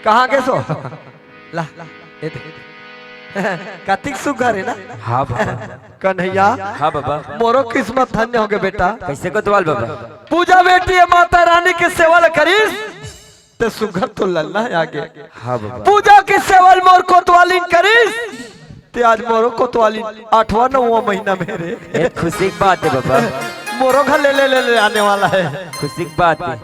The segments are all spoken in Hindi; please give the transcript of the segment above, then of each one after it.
कहाँ के सो ला कार्तिक सुगर है ना। हाँ बाबा। कन्हैया हाँ बाबा। मोरो किस्मत धन्य हो गए बेटा। कैसे कोतवाल बाबा? पूजा बेटी है माता रानी की सेवा करीस तो सुगर तो लल्ला है आगे। हाँ बाबा। पूजा की सेवा मोर कोतवाली करीस ते आज मोरो कोतवाली 8वां 9वां महीना मेरे। एक खुशी की बात है बाबा। मोरो घर ले आने वाला है। खुशी की बात है।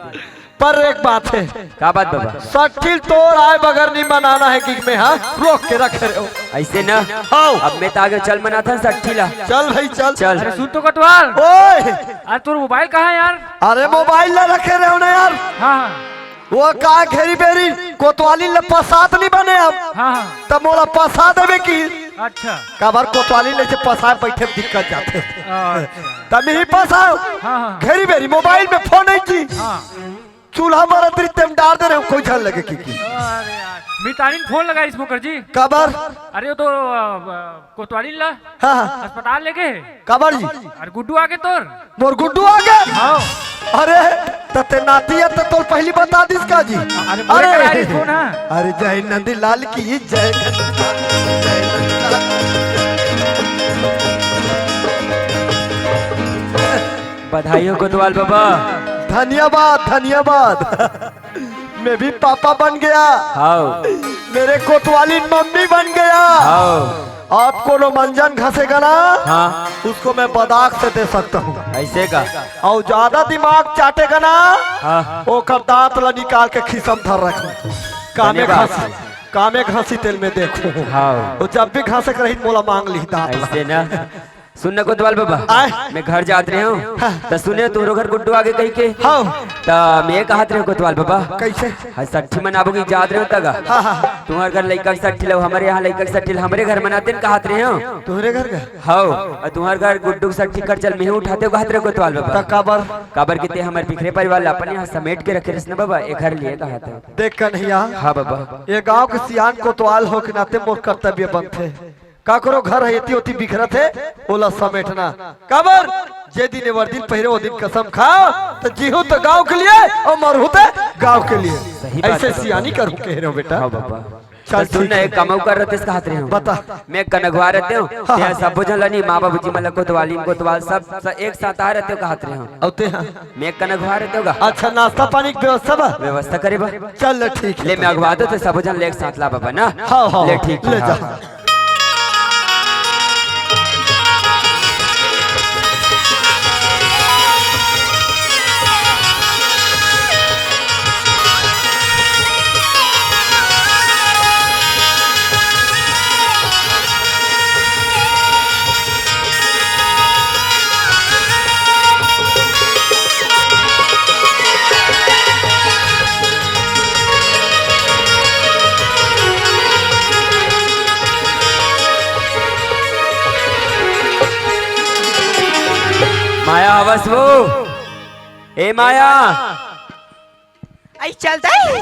पर एक बात है। क्या बात बाबा? सट्ठी तोड़ आए बगैर नहीं मनाना है कि मैं हाँ रोक के रख रहे हो ऐसे ना। अब मैं तो आगे चल मना था सट्ठी ला। चल भाई चल चल। अरे सुन तो कटवाल। ओए अरे तोर मोबाइल कहाँ है यार? अरे मोबाइल ला रखे रहे हो ना यार। हाँ वो का घेरी बेरी कोतवाली ले पसात नहीं बने अब। हाँ हाँ। तब मोला पसा देवे की अच्छा काबर कोतवाली ले से पसा बैठे दिक्कत जाते तब ही पसाओ। हाँ हाँ घेरी बेरी मोबाइल में फोन नहीं की हाँ। चूल्हा मारा तेम डाल दे रहे हो कोई झल लगे की अरे यार मितानी फोन लगा इस मुखर्जी। काबर अरे वो तो कोतवाली ला हाँ हाँ अस्पताल लेके। काबर जी अरे गुड्डू आगे तोर। मोर गुड्डू आ गए। हाँ अरे तते नाती है तो पहली बता दिस का जी। अरे फोन है। अरे जय नंदी लाल की जय बधाई हो कोतवाल बाबा। धन्यवाद धन्यवाद। मैं भी पापा बन गया। हाँ। मेरे कोतवाली मम्मी बन गया। हाँ। आपको नो मंजन घसेगा ना हाँ। उसको मैं बदाक से दे सकता हूँ। ऐसे का। और ज्यादा दिमाग चाटेगा ना हाँ। वो कर दांत ला निकाल के खिसम धर रखो कामे घासी तेल में देखो। हाँ। वो जब भी घासे कर रही मोला मांग ली दांत ला। ऐसे ना। सुनना कोतवाल बाबा मैं घर जात रहे हूँ तो सुने तुम्हारे घर गुड्डू आगे कही के। हाँ तो मैं कहत रहे कोतवाल बाबा कैसे हाँ सट्ठी मनाबोगी जात रहे हो तगा। हाँ हाँ तुम्हारे घर लड़का की सट्ठी लो हमारे यहाँ लड़का की सट्ठी हमारे घर मनाते न कहत रहे हो। तुम्हारे घर का हाँ और तुम्हारे घर गुड्डू की सट्ठी कर चल मैं उठाते हो कहत रहे कोतवाल बाबा। काबर काबर कितने हमारे पिछले परिवार अपन यहाँ समेट के रखे रहे बाबा एक घर लिए कहा था। देख कन्हैया हाँ बाबा। ये गांव के सियान कोतवाल हो के नाते मोर कर्तव्य बनते काकरो घर है इतनी होती बिखरत है ओला समेटना। काबर जे दिन वर्दिन पहरे वो दिन कसम खाओ तो जीहू तो गांव के लिए और मरहू तो गांव के लिए। ऐसे सियानी करूं कह रहे हो बेटा। हाँ बाबा। चल सुन ना एक कमाऊ कर रहे थे कहत रहे हो। बता मैं कनगवा रहते हूँ यहाँ सब बुझल नहीं माँ बाबू जी मतलब कोतवाली कोतवाल सब एक साथ आ रहते हो कहत रहे हो। औते हैं मैं कनगवा रहते होगा। अच्छा नाश्ता पानी की व्यवस्था बा व्यवस्था करे बा। चल ठीक ले मैं अगवा दो तो सब जन ले एक साथ ला बाबा ना। हाँ हाँ ले ठीक ले जा। माया हवस वो ए माया आई चलता है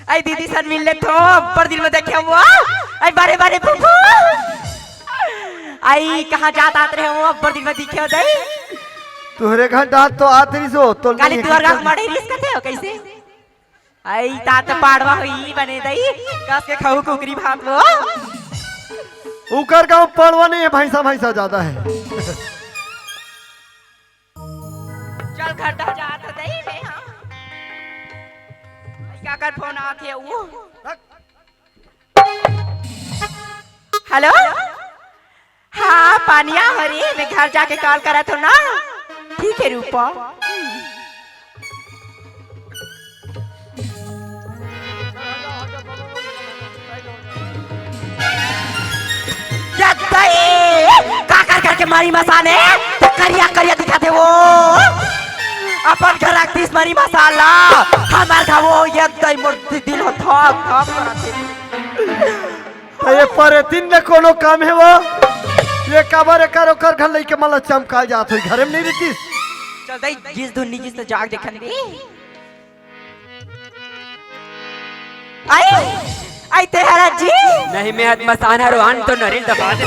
आई दीदी सर मिल ले तो पर दिन में देखे हुआ आई बारे बारे फूफू आई कहाँ जात आते रहे हो पर दिन में दिखे हो दई तुहरे घंटा तो आते सो तो काली तुअर का मारे रिस्क थे हो कैसे आई तात पाड़वा हुई बने दई कस के खाऊ कुकरी भात वो उकर गांव पड़वा नहीं है भैंसा ज्यादा है। चल घंटा जात दई में हां क्या कर फोन आके वो हेलो हाँ पानिया हरी मैं घर जाके कॉल करा तो ना ठीक है रूपा काकर करके मारी मसाने तो करिया करिया दिखाते वो अपन घर रखतीस मारी मसाला हमार का वो एकदम मूर्ति दिल हो थक तो ये पर दिन में कोनो काम है वो ये काबर कर ओकर घर लेके मला चमका जात है घर में नहीं रहती। चल दई जिस दुन्नी जिस तो जाग देखन दे आई आई तेरा जी नहीं मैं मसाना रोहान तो नरेल दबा दे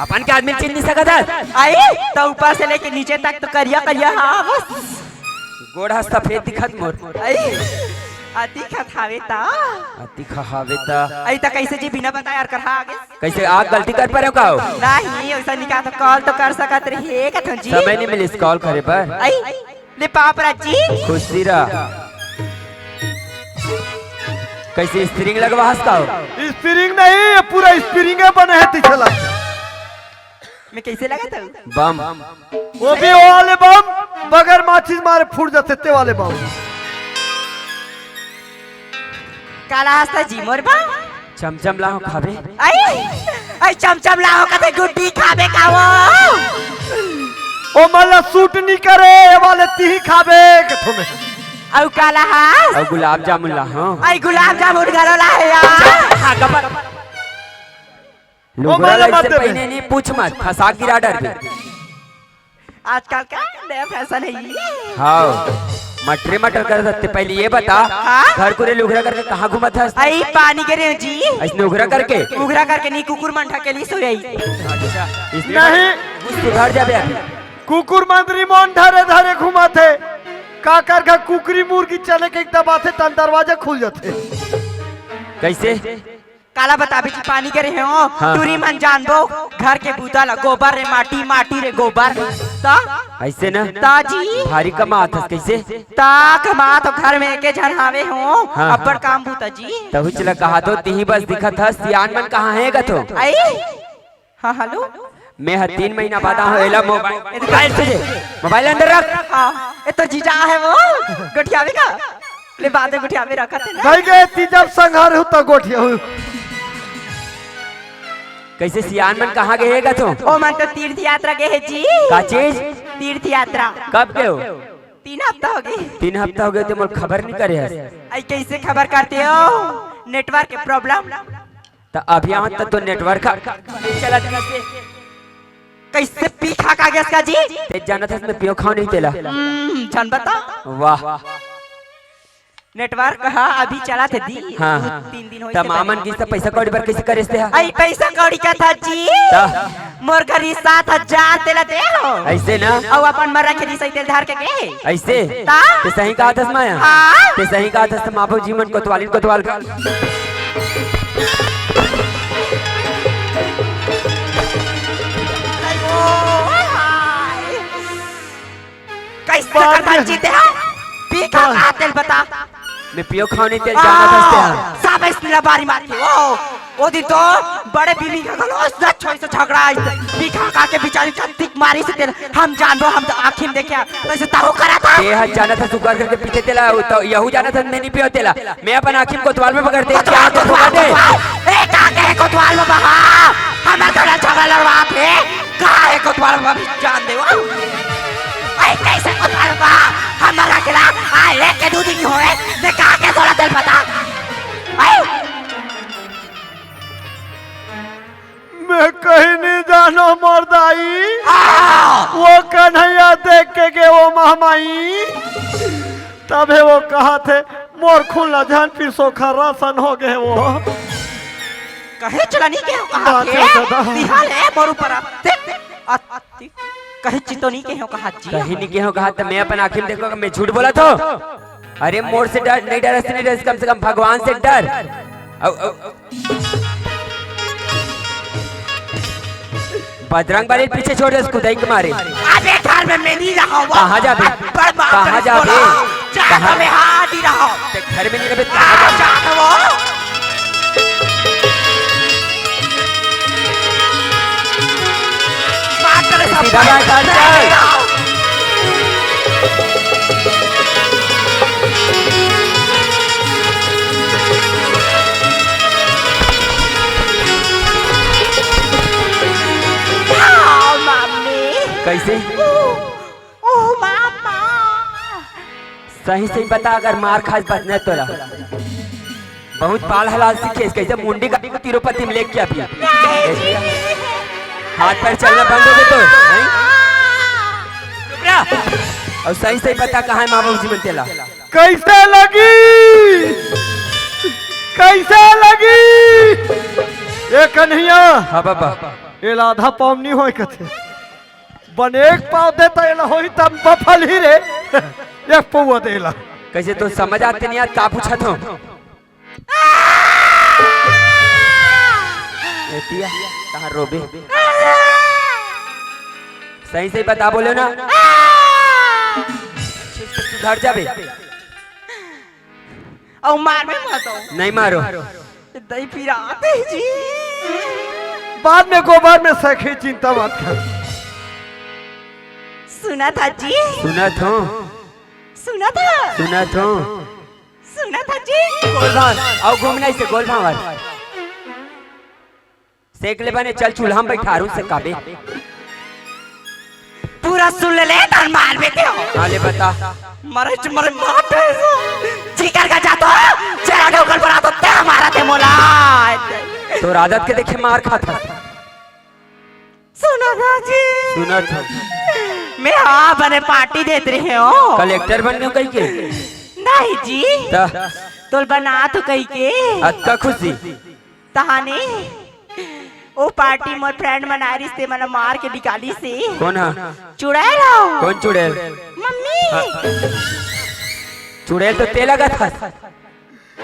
अपन के आदमी चिन नहीं सकता। आई तो ऊपर से लेके नीचे तक तो करिया करिया हाँ बस गोड़ा सफेद दिखत मोर। आई अति खावे ता अति खहावे ता आई ता कैसे जी बिना बताए और करहा आगे कैसे आप गलती कर पा रहे हो का नहीं ऐसा निकाह तो कॉल तो कर सकत रही कथन जी समय नहीं मिली कॉल करे पर आई ले पापरा जी खुशी रहा कैसे स्प्रिंग लगवा हंसता हो स्प्रिंग नहीं, ये पूरा स्प्रिंग बने है तिछला। मैं कैसे लगा था बम वो भी वो वाले बम बगैर माचिस मारे फूट जाते ते वाले बम। काला हंसता जी मोर बा चमचम लाओ खावे आई आई चमचम लाओ कथे गुड्डी खाबे का वो ओ मल्ला सूट नहीं करे ये वाले ती खाबे के तुम्हें। औ काला हंस और गुलाब जामुन ला हाँ आई गुलाब जामुन घरो ला है यार हाँ कबर ओ लुगड़ा माला लाइट मत से दे पहने नहीं पूछ मत फंसा गिरा डर पे आजकल का नया फैशन है ये हाँ मटरे मटर कर सकते पहले ये बता हाँ? घर को रे लुगड़ा करके कहाँ घुमा था आई पानी के रे जी ऐसने उघरा करके उगरा करके नहीं कुकुर मंठा के लिए सोई अच्छा नहीं सुधार जाबे अभी कुकुर मंत्री मोन धरे धरे घुमाते का कर का कुकरी मुर्गी चले के एक दबाते तन दरवाजा खुल जाते। कैसे काला बताबे जी पानी के रे हो हाँ। टूरी मन जान दो घर के बूता ला गोबर रे माटी माटी रे गोबर ता ऐसे ना ता जी भारी कमा था कैसे ता कमा तो घर में के जन हावे हो हाँ, अब्बड़ हाँ। काम बूता जी तहु चला कहा तो तीही बस दिखा था सियान मन कहाँ है गा तो आई हाँ हेलो मैं 3 महीना बाद आऊँ एला मोबाइल तुझे मोबाइल अंदर रख हाँ ये तो जीजा है वो गठियावे का ले बाद में गठियावे रखा थे ना भाई गए ती जब संघार हो तो गोठिया हो। कैसे सियान मन कहाँ गए गा तो ओ मन तो तीर्थ यात्रा गए है जी का चीज तीर्थ यात्रा कब गए हो 3 हफ्ता हो गए 3 हफ्ता हो गए तो मोर खबर नहीं करे है आई कैसे खबर करते हो नेटवर्क के प्रॉब्लम तो अभी यहाँ तक तो नेटवर्क चला कैसे पीखा कागज का जी तेज जाना था इसमें पियो खाओ नहीं तेला जान बता वाह नेटवर्क हाँ अभी चला थे दी हाँ 3 दिन तब मामन की सब पैसा कौड़ी पर कैसे करे थे आई पैसा कौड़ी का था जी मोर घरी 7,000 तेला दे हो ऐसे ना और अपन मरा के सही तेल धार के गए ऐसे ता? ते सही कहा था माया हाँ? ते सही कहा था माँ बाप जीवन कोतवाल का कैसे करता जीते हैं पीखा का तेल बता मैं पियो खाओ नहीं तेल जाना था सब इसने बारी मार के वो दिन तो बड़े बीवी का गलो सच छोई से झगड़ा आई पीखा का के बिचारी चत्तिक मारी से तेल हम जान दो हम तो आँखिं में देखे कैसे ताऊ करा था ये हज जाना था सुगर करके पीछे तेला तो यहू जाना था मैं नहीं पियो तेला मैं अपन आँखिं कोतवाल में पकड़ते क्या तो ठोका दे ए का के कोतवाल में बहा हमारे थोड़ा झगड़ा लड़वा थे का है कोतवाल में भी जान दे वो ऐ कैसे कोतवाल में हमारा किला आ लेके दूध नहीं होए ने का के थोड़ा तेल बता ऐ मैं कहीं नहीं जाना मर्दाई वो कन्हैया देख के गए वो महमाई तबे वो कहा थे मोर खुला जान फिर सोखा रासन हो गए वो कहे चला नहीं के कहा के दिहाल है मोर ऊपर कहे चितो नहीं के हो कहा जी कहीं नहीं के हो कहा तो मैं अपन आँखिं में देखो मैं झूठ बोला तो अरे मोर से डर नहीं डर नहीं डर कम से कम भगवान से डर बजरंग वाले पीछे छोड़ दे उसको दही के मारे अबे घर में मैं नहीं रहा हूँ कहाँ जाबे कहाँ जाबे कहाँ में हाथ ही रहा घर में नहीं रहे कहाँ जाबे सीधा बाहर चल कैसे ओ मामा सही सही बता अगर मार खास बचना तोरा बहुत पाल हलाल सीखे कैसे मुंडी का तिरुपति में लेके अभी हाथ पैर चलना बंद हो गए तो चुप रह और सही सही बता कहाँ है माँ बाबू जी मन तेला कैसे लगी ये कन्हैया हाँ बाबा ये आधा पाव नहीं हो कथे बन एक पाव देता ये होई तब बफल ही रे एक पौवा देला कैसे तो समझ आते नहीं यार का पूछा तो एतिया कहाँ रोबे सही सही बता बोले ना सुधर जाबे और मार में मत हो नहीं मारो दही पिराते जी बाद में गोबर में सखी चिंता मत कर। सुना था जी सुना था सुना था सुना था सुना था जी गोल भावर आओ घूमना इसे गोल भावर सेक ले बने चल चूल्हा में बैठा रू से काबे पूरा सुन ले तार मार में क्यों हाले बता मरे मार जिकर का जातो चेहरा के ऊपर पड़ा तो ते हमारा ते मोला तो आदत के देखे मार खाता सुना था जी सुना था मैं हाँ बने पार्टी देते रहे हो कलेक्टर बनने कहीं के नहीं जी ता तो बना तो कहीं के अत्ता खुशी तहाने ओ पार्टी मोर फ्रेंड मना रिश्ते मन मार के निकाली से कौन है चुड़ैल हो कौन चुड़ैल मम्मी चुड़ैल तो ते लगा था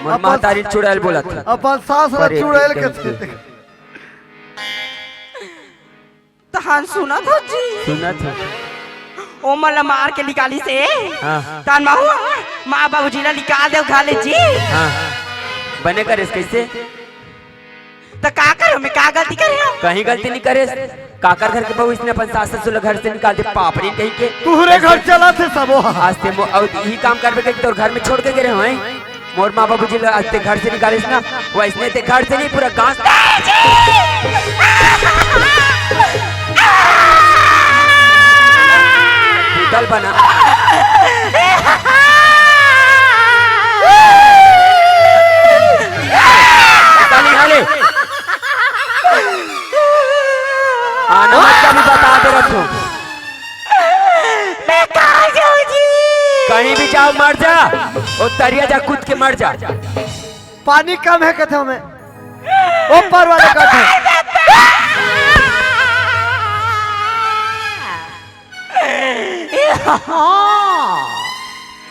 मोर मातारी चुड़ैल बोला था अपन सास अरे चुड़ैल के देख, देख। तहान सुना था जी सुना था ओ मला मार के निकाली से हाँ तान माँ माँ बाबूजी ला निकाल दे उठा ले जी हाँ बने करे कैसे तो का करो मैं का गलती करे हो कहीं गलती नहीं करे काकर घर के बहू इसने अपन सास ससुर घर से निकाल दे पापड़ी कहीं के तुहरे घर चला थे सब आज से यही काम करबे के तोर घर में छोड़ के गए हैं मोर माँ बाबू जी आज ते घर से निकाले ना वो इसने ते घर से नहीं पूरा गांव दल बना हाले आना मत कभी बता दे रखो मैं कहाँ जाऊँ जी कहीं भी जाओ मर जा और तरिया जा कूद के मर जा पानी कम है कहते हमें ऊपर वाले कहते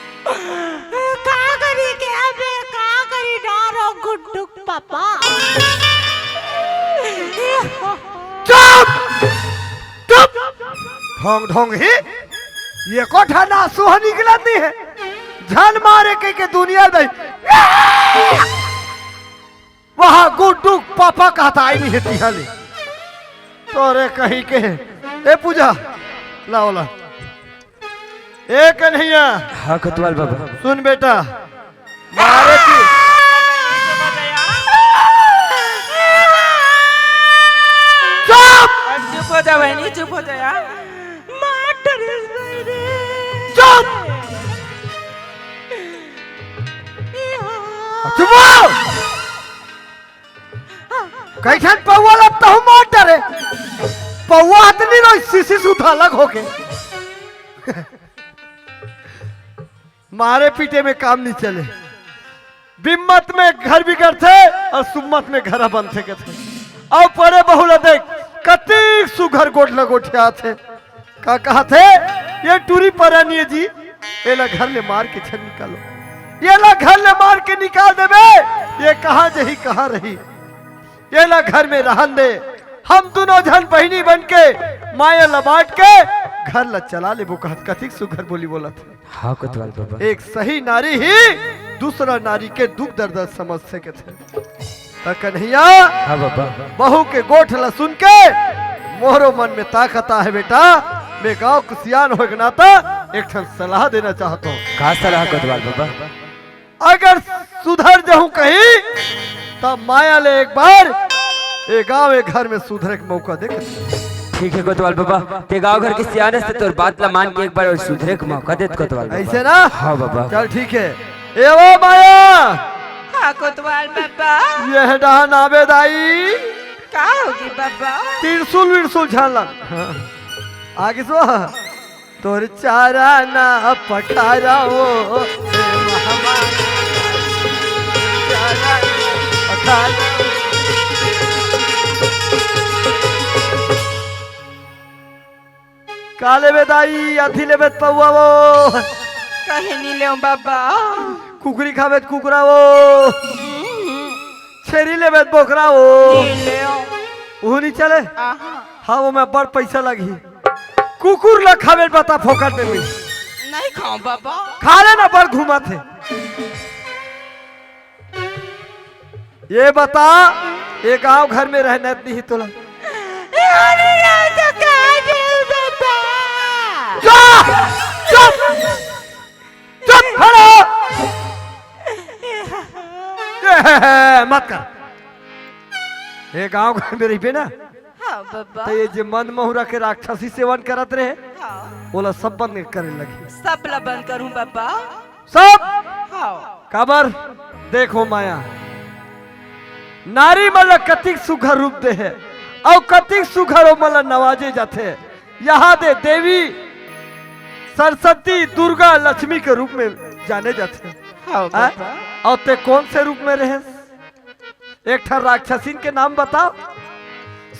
का करी के अबे का करी डारो गुड्डुक पापा चुप चुप ढोंग ढोंग ही ये कोठा ना सुहा निकला नहीं है जान मारे के दुनिया दे वहां गुड्डू पापा कहता आई नहीं है तिहाली तोरे कहीं के ए पूजा लाओ ला ए कन्हैया हाँ खतवाल बाबा सुन बेटा मारे की चुप हो जा बहनी चुप हो जा यार चुप चुप हो कैसन पौवा लगता हूँ मार डरे पौवा हाथ नहीं रो सीसी सुधा अलग होके मारे पीटे में काम नहीं चले बिम्मत में घर बिगड़ते और सुम्मत में घर बनते के थे और परे बहुल देख कति सुघर गोट लगोठिया थे का कहा थे ये टूरी परानी जी ये ला घर ले मार के छन निकालो ये ला घर ले मार के निकाल देवे ये कहाँ जही कहाँ रही ये ला घर में रहन दे हम दोनों जन बहनी बन के माया लबाट के घर ला चला ले वो कहत कथिक सुघर बोली बोला थे हाँ कोतवाल बाबा एक सही नारी ही दूसरा नारी के दुख दर्द समझ सके थे कन्हैया हाँ बाबा बहू के गोठ ला सुन के मोहरो मन में ताकत है बेटा मैं गांव कुसियान हो नाता एक ठन सलाह देना चाहता हूँ कहा सलाह कोतवाल बाबा अगर सुधर जाऊं कहीं तब माया ले एक बार ये गांव एक घर में सुधरे का मौका दे ठीक है कोतवाल बाबा ते गांव घर के सियाने से तोर बात ला मान के एक बार और सुधरे का मौका दे कोतवाल बाबा ऐसे ना हाँ बाबा चल ठीक है ए वो माया हाँ कोतवाल बाबा यह डहान आवेदाई का होगी बाबा तिरसुल विरसुल झाला हाँ। आगे सो तोर चारा ना पठारा वो काले बेदाई अथी ले बेत पौआ वो कहे नहीं ले बाबा कुकरी खावे तो कुकरा वो छेरी लेवे तो बोकरा वो ले वो नहीं चले आहा हाँ वो मैं बड़ पैसा लगी कुकुर ला खावे बता फोकट में मिल नहीं खाओ बाबा खा लेना बड़ घुमा थे ये बता ये गांव घर में रहना नहीं तोला चुप चुप चुप खड़ो मत कर ये गांव घर में रही पे ना हाँ बाबा तो ये जो मन महुरा के राक्षसी सेवन करत रहे हाँ बोला सब बंद करे लगी सब ला बंद करूं बाबा सब हाँ काबर देखो माया नारी मल कतिक सुघर रूप दे है और कतिक सुघर मल नवाजे जाते यहाँ दे देवी सरस्वती दुर्गा लक्ष्मी के रूप में जाने जाते हाँ बाबा और ते कौन से रूप में रहे एक ठा राक्षसीन के नाम बताओ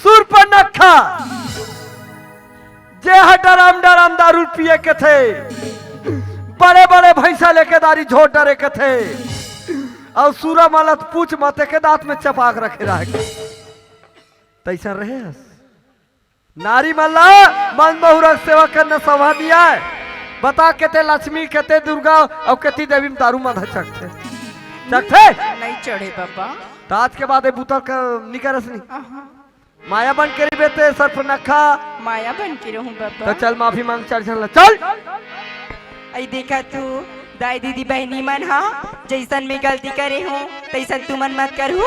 सूर्पनखा जे डराम डराम दारू पिए के थे बड़े बड़े भैंसा लेके दारी झोट डरे के थे और सूरा मालत पूछ माते के दांत में चपाक रखे रहे तैसा रहे नारी मल्ला मन बहुरा सेवा करना सभा दिया है बता केते लक्ष्मी केते दुर्गा और केती देवी में दारू मधा चखते चखते नहीं चढ़े बाबा तो आज के बाद बुतर का निकरस नहीं आहा माया बन के बेटे सर्फ नखा माया बन के रहूं तो बाबा चल माफी मांग चल चल आई देखा तू दाई दीदी बहनी मन हा जैसन में गलती करे हूँ तैसन तू मन मत करू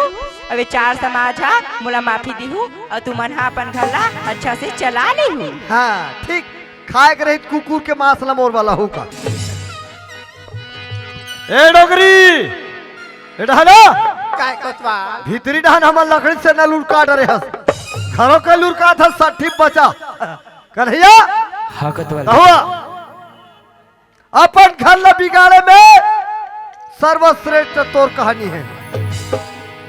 अबे चार समाज हा मोला माफी दी हूँ और तू मन हा अपन घर ला अच्छा से चला ले हूँ हाँ ठीक खाए के रही कुकुर के मांस लमोर वाला होगा ए डोगरी ए डहना काय कोतवा भीतरी डहन हमर लकड़ी से न लुढ़ काट रहे हस खरो के लुढ़ काट हस 60 बचा कन्हैया हाँ कोतवाल हुआ अपन घर ला बिगाड़े में सर्वश्रेष्ठ तोर कहानी है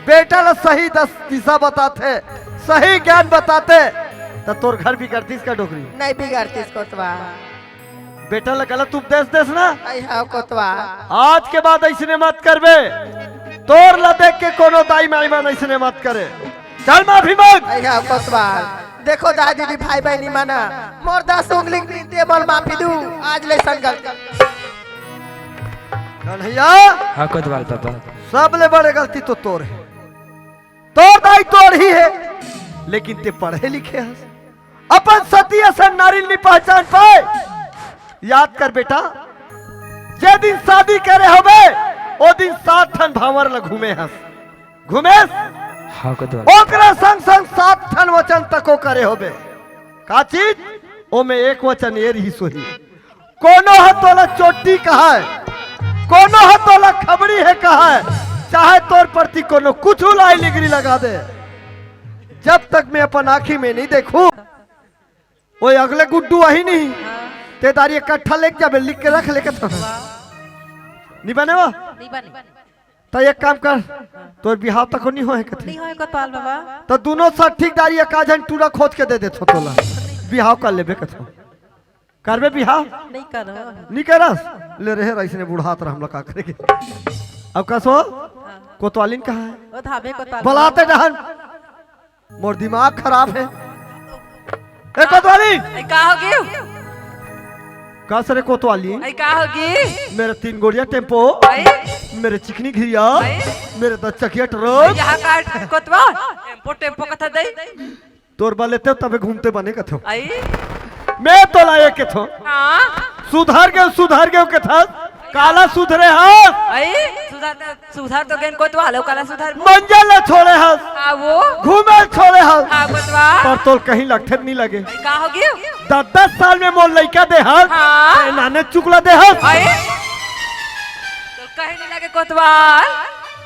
बेटा ला सही दिशा बताते सही ज्ञान बताते तो तोर घर बिगड़ती इसका डोकरी नहीं बिगाड़ती कोतवा बेटा ला गलत उपदेश देस ना आई हाँ कोतवा आज के बाद ऐसने मत करबे तोर ला देख के कोनो दाई माई मन ऐसने मत करे चल माफी मांग आई हाँ कोतवा देखो दादी दीदी भाई बहनी मना मोर 10 उंगली दे बोल माफी दू आज ले संगल कन्हैया हाँ कोतवाल पापा सब ले बड़े गलती तो तोर है तोर दाई तोर ही है लेकिन ते पढ़े लिखे हस अपन सती असन नारी नहीं पहचान पाए याद कर बेटा जे दिन शादी करे होबे ओ दिन 7 ठन भावर ल घूमे हस घूमे हाँ कोतवाल ओकरा संग संग 7 ठन वचन तको करे होबे का चीज ओ में एक वचन ये रही सोही कोनो है तोला चोटी कहा है कोनो है तोला खबरी है कहा है चाहे तोर प्रति कोनो कुछ लाई लिगरी लगा दे जब तक मैं अपन आँखी में नहीं देखूं ओए अगले गुड्डू वही नहीं ते दारी इकट्ठा लेके जाबे लिख के रख लेके तो नहीं बने वो तो एक काम कर तोर बिहाव तक नहीं होए कथे नहीं होए कोतवाल बाबा तो दोनों साथ ठीक दारी एकाजन टूरा खोज के दे दे तोला बिहाव कर लेबे कथो करबे बिहाव नहीं करो नहीं करस ले रहे रईस ने बुढ़ात रह हम लोग का करेंगे अब कसो कोतवालिन कहाँ है वो धाबे कोतवाल बुलाते डहन मोर दिमाग खराब है ए कोतवालिन का होगी का सरे कोतवालिन आई का होगी मेरे 3 गोड़िया टेम्पो आई मेरे चिकनी घिरिया मेरे 10 चकिया ट्रक यहाँ का कोतवा टेम्पो टेम्पो कथा दे तोर बलेते तबे घूमते बने कथो आई मैं तो लाए के थो हाँ सुधार गए के था काला सुधरे हाँ आई सुधार तो गेन कोतवा लो काला सुधार मंजल न छोड़े हाँ हाँ वो घूमे छोड़े हाँ हाँ कोतवा पर तोल कहीं लठे नहीं लगे का होगी 10 साल में मोर लड़का दे हाँ हाँ। नाने चुकला दे हाँ आई तो कहीं नहीं लगे कोतवाल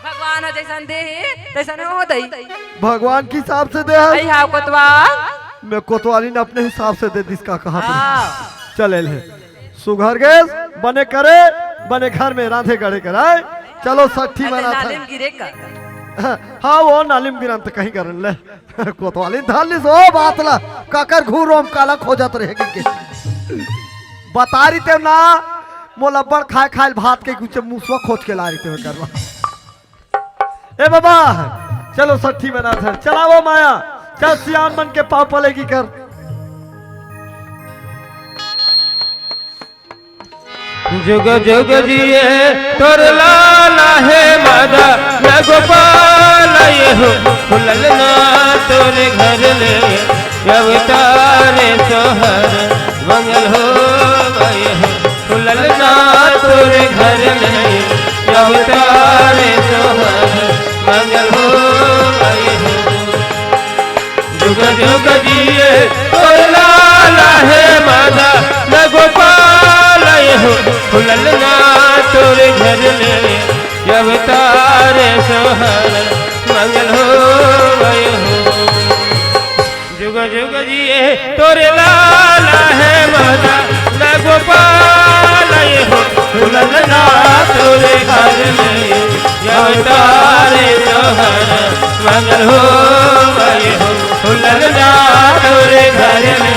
भगवान जैसन दे तैसन हो दई भगवान के हिसाब से दे हाँ आई हाँ कोतवाल मैं कोतवाली ने अपने हिसाब से दे दिसका कहा हाँ चले ले सुघर गए बने घर में राधे गड़े कराए चलो 60 मना नालिम गिरे का था हाँ वो नालिम गिरन तो कहीं करन ले कोतवाली धाली सो बात ला काकर घूर रोम काला खोजत रहेगी के बता रही थे ना मोला बड़ खाए खाए भात के कुछ मुसवा खोज के ला रही थे करवा। ए बाबा चलो सट्ठी बना था, चलाओ माया, चल सियान मन के पाँव पलेगी कर। जुग जुग जिए तोर लाला है मादा न गोपाल ये हो खुलल ना तोरे घर ले अवतारे सोहर मंगल हो गए हो खुलल ना तोरे घर ले अवतारे सोहर मंगल हो गए हो। जुग जुग जिए तोर लाला है मादा न गोपाल हो खुलल ना तोरे घर ले अवतारे सोहर मंगल हो गए हो। जुग जुग जिए तोरे लाला है माता न गोपाल हो खुलल ना तोरे घर ले अवतारे सोहर मंगल हो गए हो खुलल ना तोरे घर ले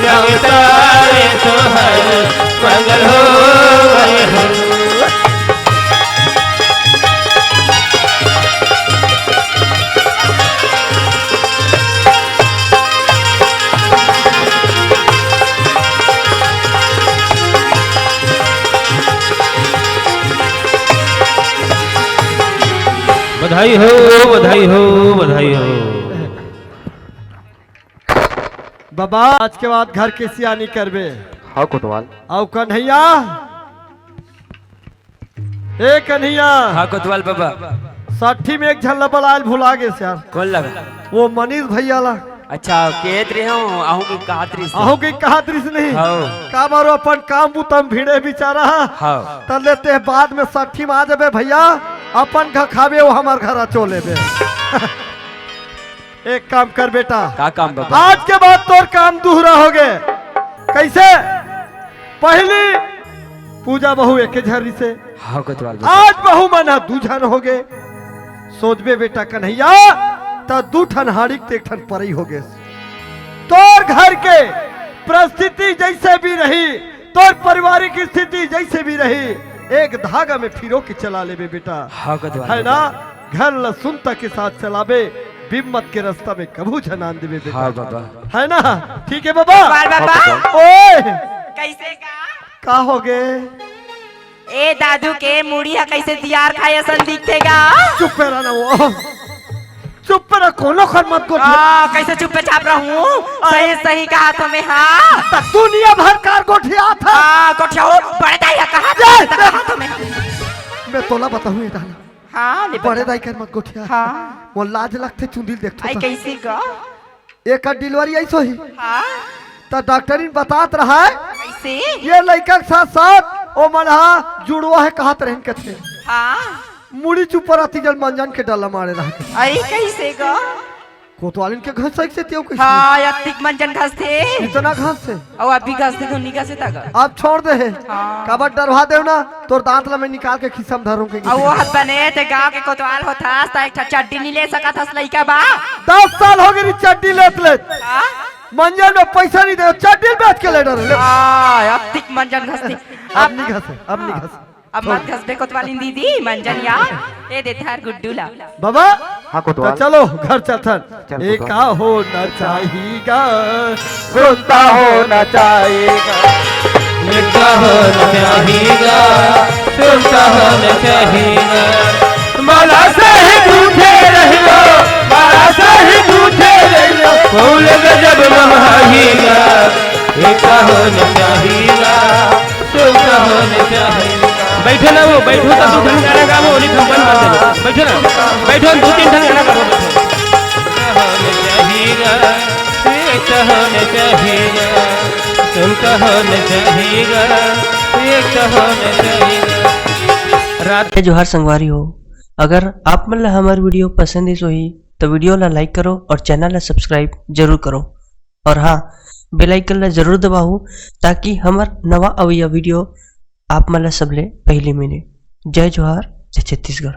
अवतारे सोहर मंगल हो गए हो। बधाई हो बधाई हो बधाई हो। बाबा आज के बाद घर के सियानी करबे। हाँ कोतवाल। आओ कन्हैया, ए कन्हैया। हाँ कोतवाल बाबा। साठी में एक झल्ला बलाल भुला गए यार। कौन लगा? वो मनीष भैया ला। अच्छा केत रहे हो आहू की कहातरी से। आहू की कहातरी से नहीं। हाँ। का मारो अपन काम बुतम भिड़े बेचारा। हाँ। तब लेते हैं बाद में साठी में आ जाबे भैया, अपन घर खाबे वो हमार घर चो लेबे। एक काम कर बेटा। का काम बाबा? आज के बाद तोर काम दूहरा हो गए। कैसे? पहली पूजा बहु एक झरी से। हाँ कोतवाल। आज बहु मना दूझन हो गए। सोचबे बेटा कन्हैया तो दू ठन हाड़ी एक ठन परई हो गए। तोर घर के परिस्थिति जैसे भी रही, तोर पारिवारिक स्थिति जैसे भी रही, एक धागा में फिरो के चला लेबे बेटा। हाँ कोतवाल। है ना? घर लसुनता के साथ चलाबे, बिम्मत के रास्ता में कभू झनान देबे बेटा। हाँ बाबा। है ना? ठीक है बाबा। बाबा ओए कैसे का हो गए? ए दादू के मुड़िया कैसे दियार खाए सन दिखेगा? चुप रहना वो, चुप रह, कोनो खन मत को। कैसे चुप पे छाप रहा हूँ? सही सही कहा तुम्हें। हाँ दुनिया भर कार गोठिया था। कोठिया बड़े दाई कहा कहा तुम्हें? मैं तोला बताऊँ ये डाला। हाँ बड़े दाई कर मत गोठिया। हाँ वो लाज लगते चुंदिल देखते। आई कैसे का? एक डिलीवरी ऐसो ही हाँ तो डॉक्टरी बतात रहा है कैसे? ये लड़का के साथ साथ ओ मनहा जुड़वा है कहत रहन के थे। हाँ मुड़ी चुप रहती जल मंजन के डाला मारे रहा के। अरे कैसे का? कोतवालिन के घर से त्यों कैसे? हाँ यत्तिक मंजन घास थे। इतना घास से और अभी घास थे धुनी घास था। अब छोड़ दे है। हाँ। कबर डरवा दे ना तोर दांत ला मैं निकाल के खिसम धरूं के। और वो हाथ बने थे गांव के कोतवाल होता ता एक चड्डी नहीं ले सका था लड़का बा। 10 साल हो गई चड्डी लेत लेत। हाँ मंजन में पैसा नहीं दे, चड्डी बेच के ले डर ले। यत्तिक मंजन घास थी। अब नहीं घसे, अब नहीं घसे। अब मत घस बे कोतवालिन दीदी मंजन यार। ए देता है गुड्डू ला। बाबा हाँ तो कोतवाल। चलो घर चलथन। चल एक कोतवाल। होना चाहिएगा, सुनता होना चाहिएगा, लिखता होना चाहिएगा, सुनता होना चाहिएगा। माला से ही झूठे रहियो, माला से ही झूठे रहियो, फूल गजब महाहीगा। लिखता होना चाहिएगा, सुनता होना चाहिएगा। बैठो ना वो, बैठो तो 2 घंटा गाना गावो, लिखो बंद कर दो। बैठो ना, बैठो 2-3 घंटा गाना गावो। होना चाहिएगा, लिखता होना चाहिएगा, सुनता होना चाहिएगा, लिखता होना चाहिएगा। रात जो हर संगवारी हो, अगर आप मन ला हमार वीडियो पसंद इस होही तो वीडियो ला लाइक करो और चैनल ला सब्सक्राइब जरूर करो। और हाँ, बेल आइकन ला जरूर दबाओ ताकि हमार नवा अवैया वीडियो आप मन ला सबले पहले मिले। जय जोहार, जय छत्तीसगढ़।